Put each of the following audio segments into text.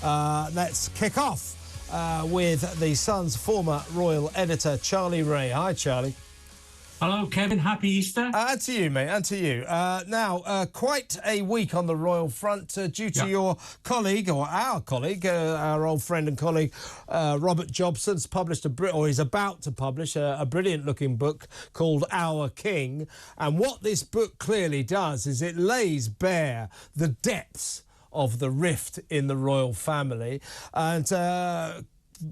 Let's kick off with the Sun's former royal editor, Charlie Ray. Hi, Charlie. Hello, Kevin. Happy Easter. And to you, mate, and to you. Now, quite a week on the royal front due to your colleague, or our colleague, our old friend and colleague, Robert Jobson's published or is about to publish a brilliant-looking book called Our King. And what this book clearly does is it lays bare the depths of the rift in the royal family. And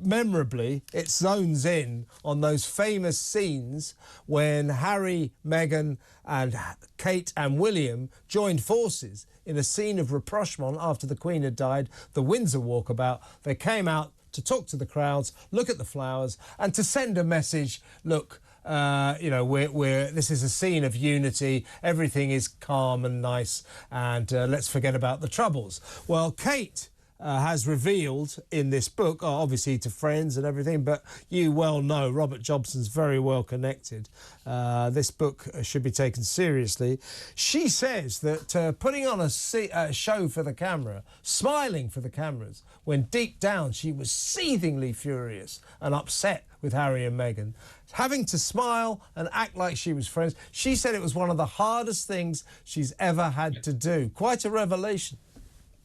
memorably, it zones in on those famous scenes when Harry, Meghan and Kate and William joined forces in a scene of rapprochement after the Queen had died, the Windsor walkabout. They came out to talk to the crowds, look at the flowers and to send a message, look, this is a scene of unity, everything is calm and nice, and let's forget about the troubles. Well, Kate has revealed in this book, obviously to friends and everything, but you well know Robert Jobson's very well connected. This book should be taken seriously. She says that putting on a show for the camera, smiling for the cameras, when deep down she was seethingly furious and upset with Harry and Meghan, having to smile and act like she was friends. She said it was one of the hardest things she's ever had to do. Quite a revelation.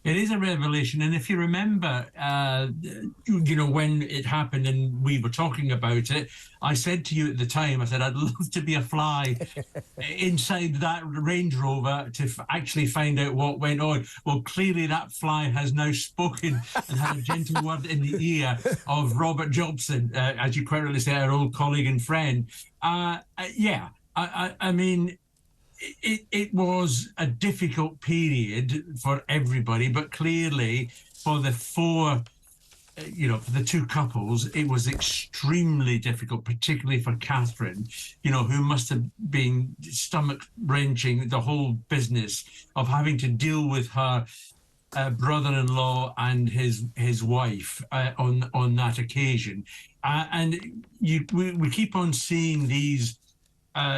It is a revelation, and if you remember, when it happened and we were talking about it, I said to you at the time, I said, I'd love to be a fly inside that Range Rover to actually find out what went on. Well, clearly that fly has now spoken and had a gentle word in the ear of Robert Jobson, as you quite rightly say, our old colleague and friend. I mean, it was a difficult period for everybody, but clearly for the for the two couples, it was extremely difficult, particularly for Catherine, who must have been stomach-wrenching the whole business of having to deal with her brother-in-law and his wife on that occasion. We keep on seeing these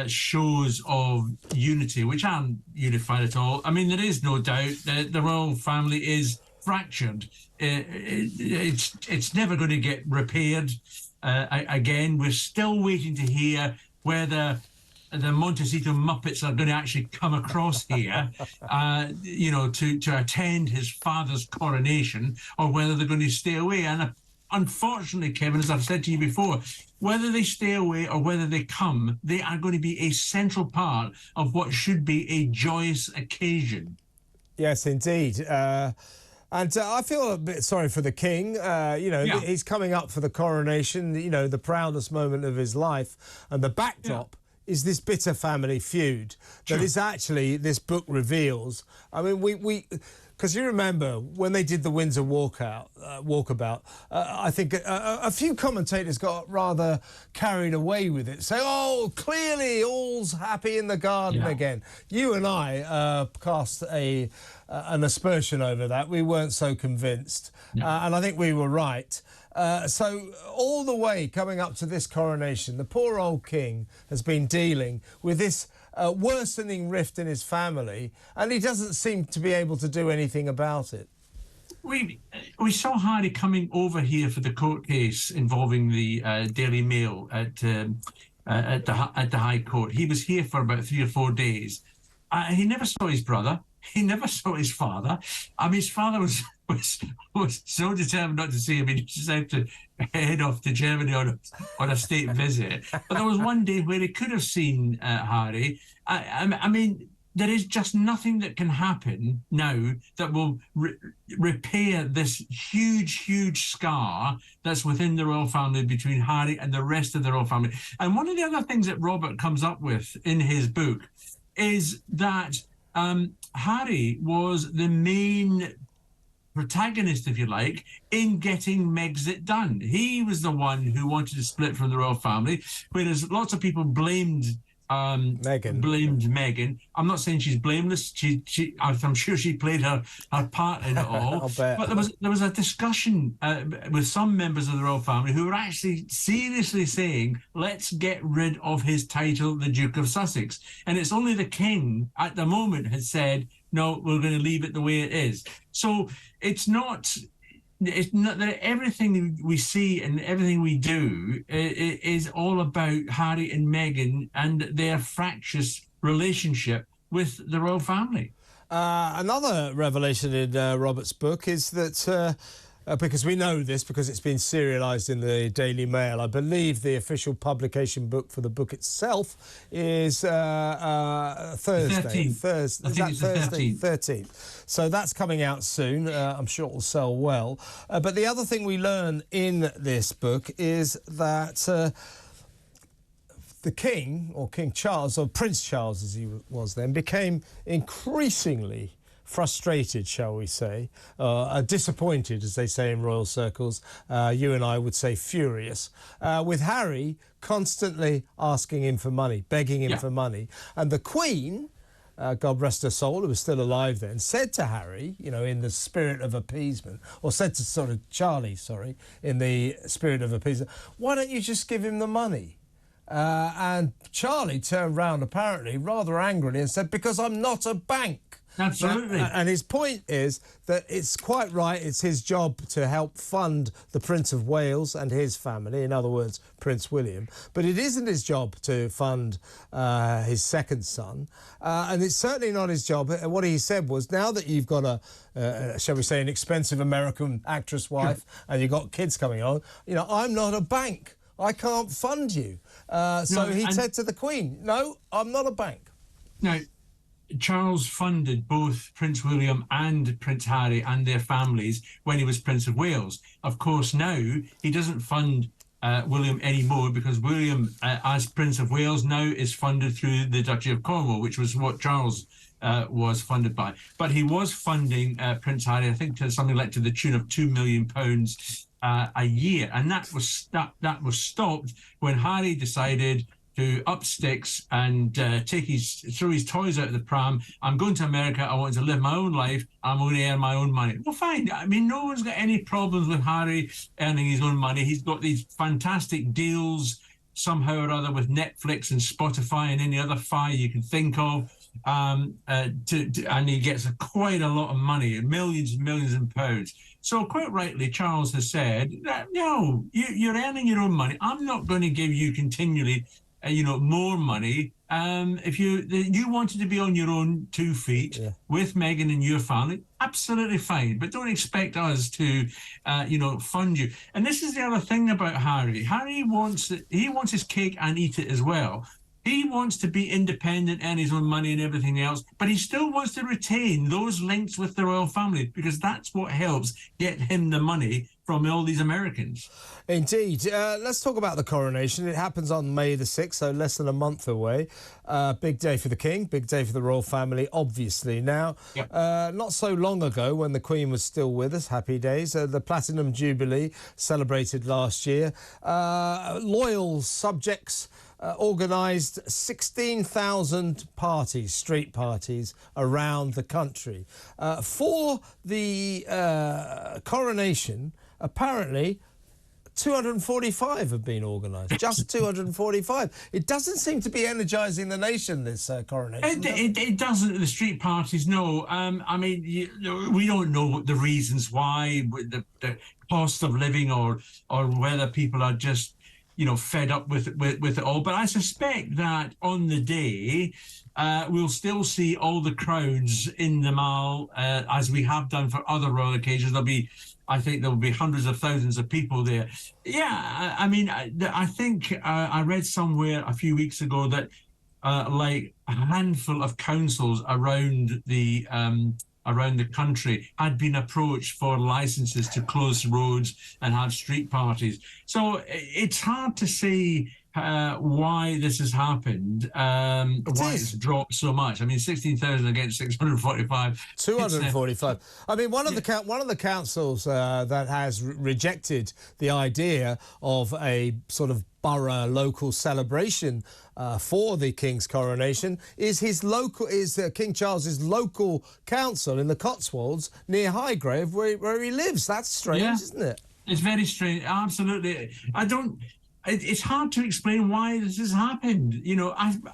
shows of unity, which aren't unified at all. I mean, there is no doubt that the royal family is fractured. It's never going to get repaired again. We're still waiting to hear whether the Montecito Muppets are going to actually come across here, to attend his father's coronation, or whether they're going to stay away. And unfortunately, Kevin, as I've said to you before, whether they stay away or whether they come, they are going to be a central part of what should be a joyous occasion. Yes, indeed. And I feel a bit sorry for the king. He's coming up for the coronation, the proudest moment of his life. And the backdrop is this bitter family feud that is actually, this book reveals. I mean, because you remember when they did the Windsor walkabout, I think a few commentators got rather carried away with it, saying, oh, clearly all's happy in the garden again. You and I cast an aspersion over that. We weren't so convinced, and I think we were right. So all the way coming up to this coronation, the poor old king has been dealing with this worsening rift in his family, and he doesn't seem to be able to do anything about it. We saw Harry coming over here for the court case involving the Daily Mail at the High Court. He was here for about 3 or 4 days. He never saw his brother. He never saw his father. I mean, his father was so determined not to see him, he just had to head off to Germany on a state visit. But there was one day where he could have seen Harry. I mean, there is just nothing that can happen now that will repair this huge scar that's within the royal family between Harry and the rest of the royal family. And one of the other things that Robert comes up with in his book is that Harry was the main protagonist, if you like, in getting Megxit done. He was the one who wanted to split from the royal family, whereas lots of people blamed Meghan. I'm not saying she's blameless. I'm sure she played her part in it all. I'll bet. But there was a discussion with some members of the royal family who were actually seriously saying, let's get rid of his title, the Duke of Sussex. And it's only the king at the moment has said, no, we're going to leave it the way it is. So it's not it's not that everything we see and everything we do is all about Harry and Meghan and their fractious relationship with the royal family. Another revelation in Robert's book is that, because we know this because it's been serialised in the Daily Mail, I believe the official publication book for the book itself is Thursday. 13th. Thursday. I think it's the 13th. So that's coming out soon. I'm sure it will sell well. But the other thing we learn in this book is that the King, or King Charles, or Prince Charles as he was then, became increasingly frustrated, shall we say, disappointed, as they say in royal circles. You and I would say furious, with Harry constantly asking him for money, begging him for money. And the Queen, God rest her soul, who was still alive then, said to Harry, you know, in the spirit of appeasement, or said to Charlie, in the spirit of appeasement, why don't you just give him the money? And Charlie turned round, apparently, rather angrily and said, because I'm not a bank. Absolutely. And his point is that it's quite right, it's his job to help fund the Prince of Wales and his family, in other words, Prince William, but it isn't his job to fund his second son, and it's certainly not his job. What he said was, now that you've got shall we say, an expensive American actress wife, and you've got kids coming on, you know, I'm not a bank. I can't fund you. He said to the Queen, no, I'm not a bank. Now, Charles funded both Prince William and Prince Harry and their families when he was Prince of Wales. Of course, now he doesn't fund William anymore, because William, as Prince of Wales, now is funded through the Duchy of Cornwall, which was what Charles was funded by. But he was funding Prince Harry, I think, to something like to the tune of £2 million a year, and that was stopped when Harry decided to up sticks and throw his toys out of the pram. I'm going to America. I want to live my own life. I'm going to earn my own money. Well, fine. I mean, no one's got any problems with Harry earning his own money. He's got these fantastic deals somehow or other with Netflix and Spotify and any other fire you can think of. And he gets quite a lot of money, millions and millions of pounds. So quite rightly, Charles has said that, no, you're earning your own money. I'm not going to give you continually more money. If you wanted to be on your own 2 feet with Meghan and your family, absolutely fine. But don't expect us to, fund you. And this is the other thing about Harry. Harry wants his cake and eat it as well. He wants to be independent, earn his own money and everything else, but he still wants to retain those links with the royal family, because that's what helps get him the money from all these Americans. Indeed. Let's talk about the coronation. It happens on May the 6th, so less than a month away. Big day for the King, big day for the royal family, obviously. Now, not so long ago, when the Queen was still with us, happy days, the Platinum Jubilee celebrated last year. Loyal subjects organised 16,000 parties, street parties, around the country. For the coronation, apparently 245 have been organised, just 245. It doesn't seem to be energising the nation, this coronation. It doesn't, the street parties, no. I mean, we don't know what the reasons why, the cost of living, or whether people are just fed up with it all. But I suspect that on the day, we'll still see all the crowds in the Mall, as we have done for other royal occasions. I think there'll be hundreds of thousands of people there. Yeah, I mean, I think I read somewhere a few weeks ago that like a handful of councils around the country had been approached for licenses to close roads and have street parties. So it's hard to say why this has happened, why it's dropped so much. I mean, 16,000 against 645. 245. I mean, one of the councils that has rejected the idea of a sort of borough local celebration for the King's coronation is King Charles's local council in the Cotswolds near Highgrave, where he lives. That's strange, isn't it? It's very strange. Absolutely. It's hard to explain why this has happened.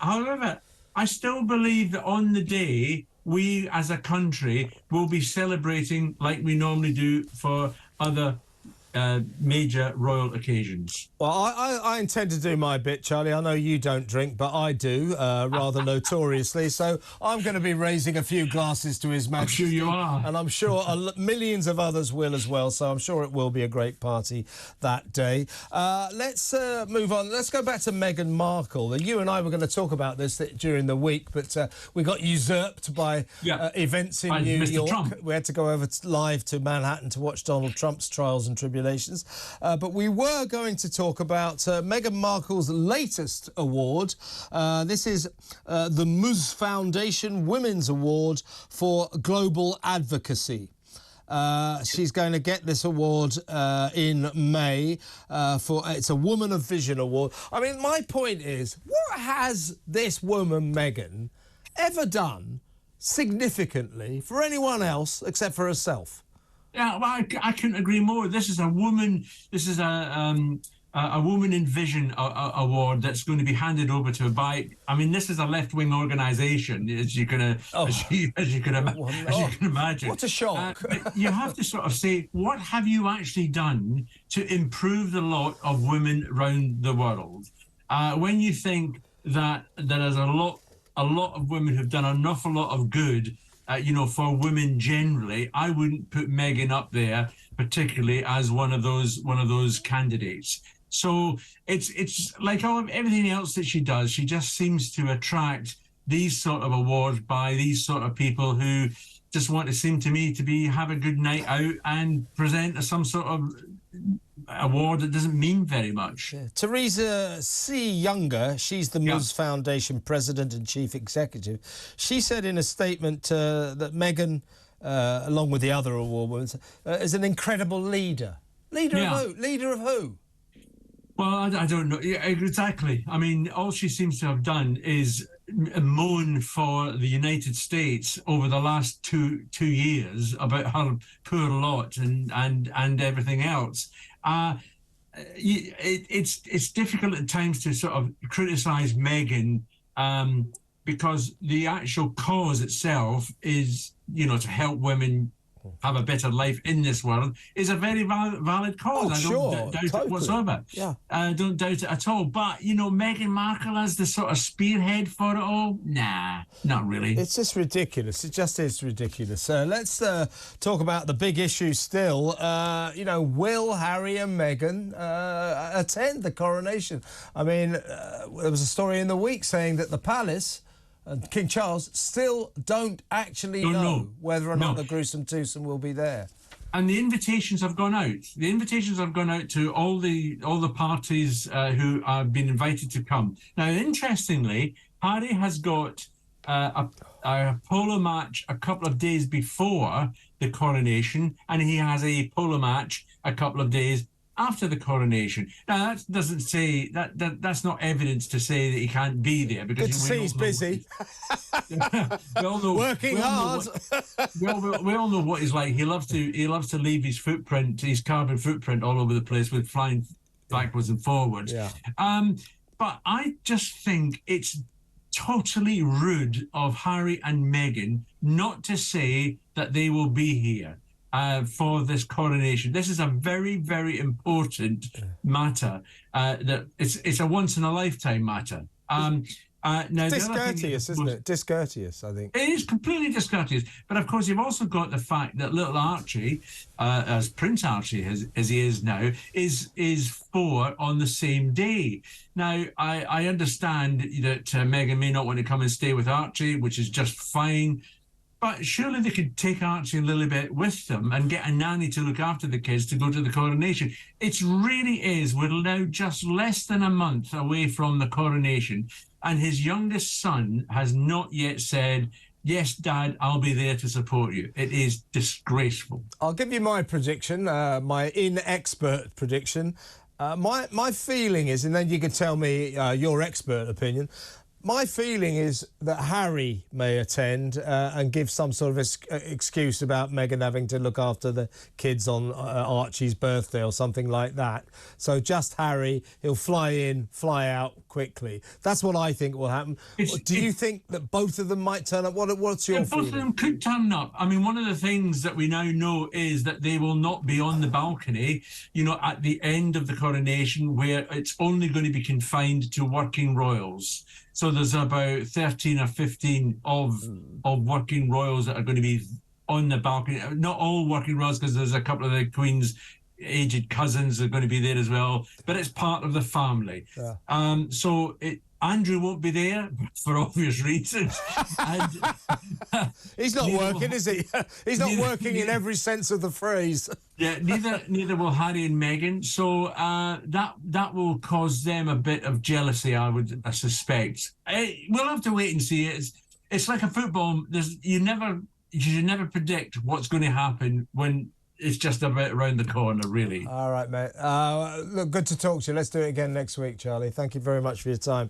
However, I still believe that on the day, we as a country will be celebrating like we normally do for other major royal occasions. Well, I intend to do my bit, Charlie. I know you don't drink, but I do, rather notoriously. So I'm going to be raising a few glasses to His Majesty. I'm sure you are. And I'm sure millions of others will as well. So I'm sure it will be a great party that day. Let's move on. Let's go back to Meghan Markle. You and I were going to talk about this during the week, but we got usurped by events in New York. Trump. We had to go over live to Manhattan to watch Donald Trump's trials and tribulations. But we were going to talk about Meghan Markle's latest award. This is the Ms Foundation Women's Award for Global Advocacy. She's going to get this award in May it's a Woman of Vision award. I mean, my point is, what has this woman, Meghan, ever done significantly for anyone else except for herself? Yeah, well, I couldn't agree more. This is a woman. This is a Woman in Vision award that's going to be handed over to her by. I mean, this is a left-wing organisation, as you can imagine. What a shock! But you have to sort of say, what have you actually done to improve the lot of women around the world? When you think that there is a lot of women who've done an awful lot of good. For women generally, I wouldn't put Meghan up there particularly as one of those candidates. So it's like everything else that she does. She just seems to attract these sort of awards by these sort of people who just want to seem to me to have a good night out and present some sort of award that doesn't mean very much. Yeah. Teresa C. Younger, she's the Ms Foundation President and Chief Executive. She said in a statement that Meghan, along with the other award winners, is an incredible leader. Leader of who? Leader of who? Well, I don't know. Yeah, exactly. I mean, all she seems to have done is moan for the United States over the last two years about her poor lot and everything else. It's difficult at times to sort of criticise Meghan because the actual cause itself is, to help women have a better life in this world is a very valid cause. I don't doubt it whatsoever. I don't doubt it at all. But, Meghan Markle as the sort of spearhead for it all? Nah, not really. It's just ridiculous. It just is ridiculous. Let's talk about the big issue still. Will Harry and Meghan attend the coronation? I mean, there was a story in the week saying that the palace and King Charles still don't actually know whether or not the gruesome twosome will be there. And the invitations have gone out. The invitations have gone out to all the parties who have been invited to come. Now, interestingly, Harry has got a polo match a couple of days before the coronation, and he has a polo match a couple of days after the coronation. Now, that doesn't say that's not evidence to say that he can't be there, because good to see he's busy. We all know, working hard. We all know what he's like. He loves to leave his footprint, his carbon footprint, all over the place with flying backwards and forwards. Yeah. But I just think it's totally rude of Harry and Meghan not to say that they will be here for this coronation. This is a very, very important matter. That it's a once in a lifetime matter. Now, discourteous, isn't it? Discourteous, I think. It is completely discourteous. But of course, you've also got the fact that little Archie, as Prince Archie as he is now, is 4 on the same day. Now, I understand that Meghan may not want to come and stay with Archie, which is just fine. But surely they could take Archie and Lilibet with them and get a nanny to look after the kids to go to the coronation. It really is. We're now just less than a month away from the coronation, and his youngest son has not yet said, yes, Dad, I'll be there to support you. It is disgraceful. I'll give you my prediction, my inexpert prediction. My feeling is, and then you can tell me your expert opinion, My feeling is that Harry may attend and give some sort of excuse about Meghan having to look after the kids on Archie's birthday or something like that. So just Harry, he'll fly in, fly out quickly. That's what I think will happen. Do you think that both of them might turn up? What's your feeling? Both of them could turn up. I mean, one of the things that we now know is that they will not be on the balcony, you know, at the end of the coronation, where it's only going to be confined to working royals. So there's about 13 or 15 of working royals that are going to be on the balcony. Not all working royals, because there's a couple of the Queen's aged cousins are going to be there as well. But it's part of the family. Yeah. Andrew won't be there for obvious reasons. And, he's not working, is he? He's not working in every sense of the phrase. Yeah, neither will Harry and Meghan. So that will cause them a bit of jealousy, I suspect. We'll have to wait and see. It's like a football. You should never predict what's going to happen when it's just about around the corner, really. All right, mate. Look, good to talk to you. Let's do it again next week, Charlie. Thank you very much for your time.